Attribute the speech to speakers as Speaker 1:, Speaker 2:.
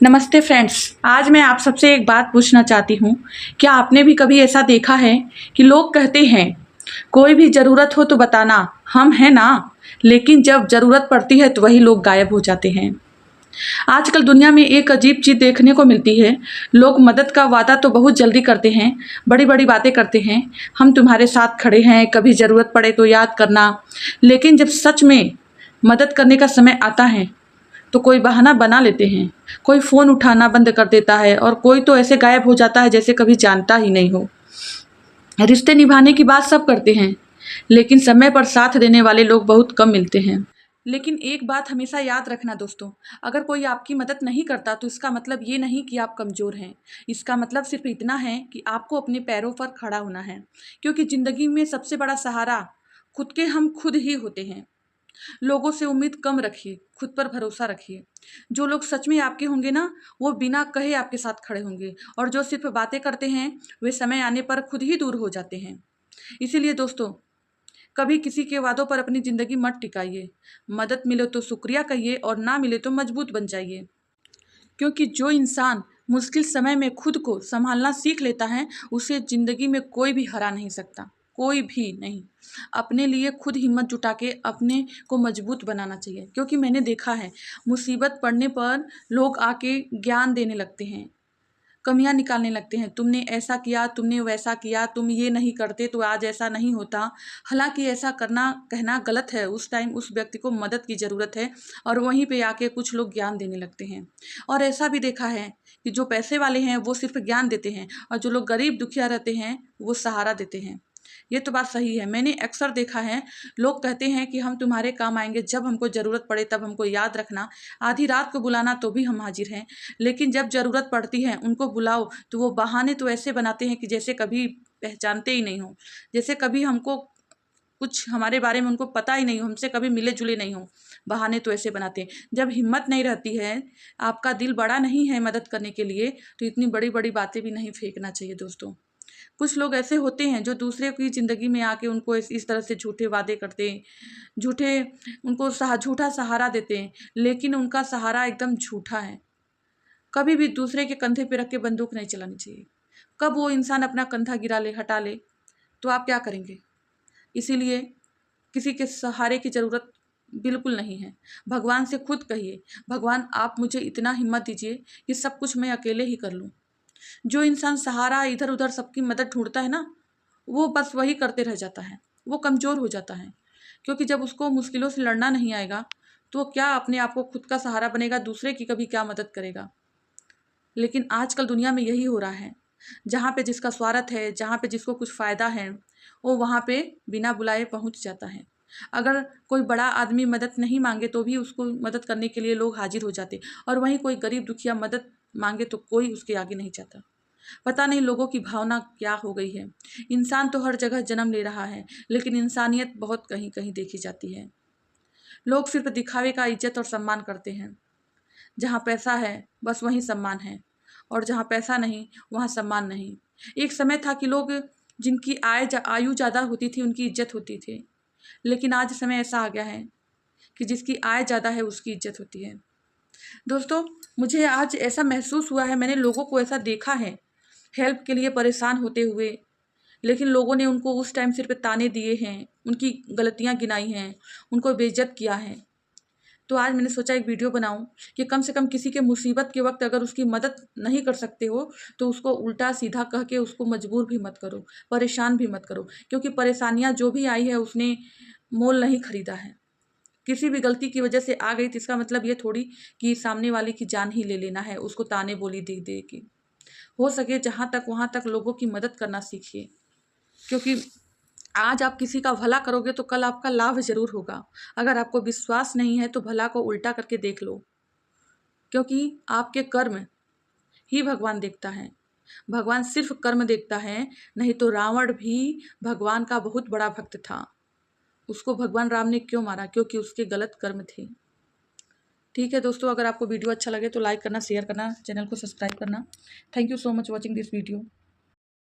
Speaker 1: नमस्ते फ्रेंड्स। आज मैं आप सबसे एक बात पूछना चाहती हूँ। क्या आपने भी कभी ऐसा देखा है कि लोग कहते हैं कोई भी ज़रूरत हो तो बताना, हम हैं ना, लेकिन जब ज़रूरत पड़ती है तो वही लोग गायब हो जाते हैं। आजकल दुनिया में एक अजीब चीज़ देखने को मिलती है। लोग मदद का वादा तो बहुत जल्दी करते हैं, बड़ी बड़ी बातें करते हैं, हम तुम्हारे साथ खड़े हैं, कभी ज़रूरत पड़े तो याद करना। लेकिन जब सच में मदद करने का समय आता है तो कोई बहाना बना लेते हैं। कोई फ़ोन उठाना बंद कर देता है और कोई तो ऐसे गायब हो जाता है जैसे कभी जानता ही नहीं हो। रिश्ते निभाने की बात सब करते हैं, लेकिन समय पर साथ देने वाले लोग बहुत कम मिलते हैं। लेकिन एक बात हमेशा याद रखना दोस्तों, अगर कोई आपकी मदद नहीं करता तो इसका मतलब ये नहीं कि आप कमज़ोर हैं। इसका मतलब सिर्फ इतना है कि आपको अपने पैरों पर खड़ा होना है, क्योंकि ज़िंदगी में सबसे बड़ा सहारा खुद के हम खुद ही होते हैं। लोगों से उम्मीद कम रखिए, खुद पर भरोसा रखिए। जो लोग सच में आपके होंगे ना, वो बिना कहे आपके साथ खड़े होंगे, और जो सिर्फ बातें करते हैं वे समय आने पर खुद ही दूर हो जाते हैं। इसीलिए दोस्तों, कभी किसी के वादों पर अपनी ज़िंदगी मत टिकाइए। मदद मिले तो शुक्रिया कहिए और ना मिले तो मजबूत बन जाइए, क्योंकि जो इंसान मुश्किल समय में खुद को संभालना सीख लेता है उसे ज़िंदगी में कोई भी हरा नहीं सकता, कोई भी नहीं। अपने लिए खुद हिम्मत जुटा के अपने को मजबूत बनाना चाहिए, क्योंकि मैंने देखा है मुसीबत पड़ने पर लोग आके ज्ञान देने लगते हैं, कमियां निकालने लगते हैं। तुमने ऐसा किया, तुमने वैसा किया, तुम ये नहीं करते तो आज ऐसा नहीं होता। हालांकि ऐसा करना कहना गलत है। उस टाइम उस व्यक्ति को मदद की ज़रूरत है और वहीं पे आके कुछ लोग ज्ञान देने लगते हैं। और ऐसा भी देखा है कि जो पैसे वाले हैं वो सिर्फ ज्ञान देते हैं और जो लोग गरीब दुखिया रहते हैं वो सहारा देते हैं। ये तो बात सही है। मैंने अक्सर देखा है, लोग कहते हैं कि हम तुम्हारे काम आएंगे, जब हमको ज़रूरत पड़े तब हमको याद रखना, आधी रात को बुलाना तो भी हम हाजिर हैं। लेकिन जब ज़रूरत पड़ती है उनको बुलाओ तो वो बहाने तो ऐसे बनाते हैं कि जैसे कभी पहचानते ही नहीं हो, जैसे कभी हमको कुछ हमारे बारे में उनको पता ही नहीं हो, हमसे कभी मिले जुले नहीं हो। बहाने तो ऐसे बनाते हैं। जब हिम्मत नहीं रहती है, आपका दिल बड़ा नहीं है मदद करने के लिए, तो इतनी बड़ी बड़ी बातें भी नहीं फेंकना चाहिए दोस्तों। कुछ लोग ऐसे होते हैं जो दूसरे की ज़िंदगी में आके उनको इस तरह से झूठे वादे करते हैं, झूठे उनको झूठा सहारा देते हैं, लेकिन उनका सहारा एकदम झूठा है। कभी भी दूसरे के कंधे पे रख के बंदूक नहीं चलानी चाहिए। कब वो इंसान अपना कंधा गिरा ले, हटा ले, तो आप क्या करेंगे? इसीलिए किसी के सहारे की ज़रूरत बिल्कुल नहीं है। भगवान से खुद कहिए, भगवान आप मुझे इतना हिम्मत दीजिए कि सब कुछ मैं अकेले ही कर लूँ। जो इंसान सहारा इधर उधर सबकी मदद ढूंढता है ना, वो बस वही करते रह जाता है, वो कमज़ोर हो जाता है। क्योंकि जब उसको मुश्किलों से लड़ना नहीं आएगा तो वो क्या अपने आप को खुद का सहारा बनेगा, दूसरे की कभी क्या मदद करेगा। लेकिन आजकल दुनिया में यही हो रहा है, जहाँ पे जिसका स्वार्थ है, जहाँ पे जिसको कुछ फ़ायदा है, वो वहाँ पे बिना बुलाए पहुँच जाता है। अगर कोई बड़ा आदमी मदद नहीं मांगे तो भी उसको मदद करने के लिए लोग हाजिर हो जाते, और वहीं कोई गरीब दुखिया मदद मांगे तो कोई उसके आगे नहीं जाता। पता नहीं लोगों की भावना क्या हो गई है। इंसान तो हर जगह जन्म ले रहा है, लेकिन इंसानियत बहुत कहीं कहीं देखी जाती है। लोग सिर्फ दिखावे का इज्जत और सम्मान करते हैं। जहाँ पैसा है बस वहीं सम्मान है, और जहाँ पैसा नहीं वहाँ सम्मान नहीं। एक समय था कि लोग जिनकी आयु ज़्यादा होती थी उनकी इज्जत होती थी, लेकिन आज समय ऐसा आ गया है कि जिसकी आय ज़्यादा है उसकी इज्जत होती है। दोस्तों, मुझे आज ऐसा महसूस हुआ है, मैंने लोगों को ऐसा देखा है हेल्प के लिए परेशान होते हुए, लेकिन लोगों ने उनको उस टाइम सिर्फ ताने दिए हैं, उनकी गलतियाँ गिनाई हैं, उनको बेइज्जत किया है। तो आज मैंने सोचा एक वीडियो बनाऊं कि कम से कम किसी के मुसीबत के वक्त अगर उसकी मदद नहीं कर सकते हो तो उसको उल्टा सीधा कह के उसको मजबूर भी मत करो, परेशान भी मत करो, क्योंकि परेशानियां जो भी आई है उसने मोल नहीं खरीदा है। किसी भी गलती की वजह से आ गई तो इसका मतलब ये थोड़ी कि सामने वाले की जान ही ले लेना है, उसको ताने बोली दे दे के। हो सके जहाँ तक वहाँ तक लोगों की मदद करना सीखिए, क्योंकि आज आप किसी का भला करोगे तो कल आपका लाभ ज़रूर होगा। अगर आपको विश्वास नहीं है तो भला को उल्टा करके देख लो, क्योंकि आपके कर्म ही भगवान देखता है। भगवान सिर्फ कर्म देखता है, नहीं तो रावण भी भगवान का बहुत बड़ा भक्त था। उसको भगवान राम ने क्यों मारा? क्योंकि उसके गलत कर्म थे। ठीक है दोस्तों, अगर आपको वीडियो अच्छा लगे तो लाइक करना, शेयर करना, चैनल को सब्सक्राइब करना। Thank you so much watching this video.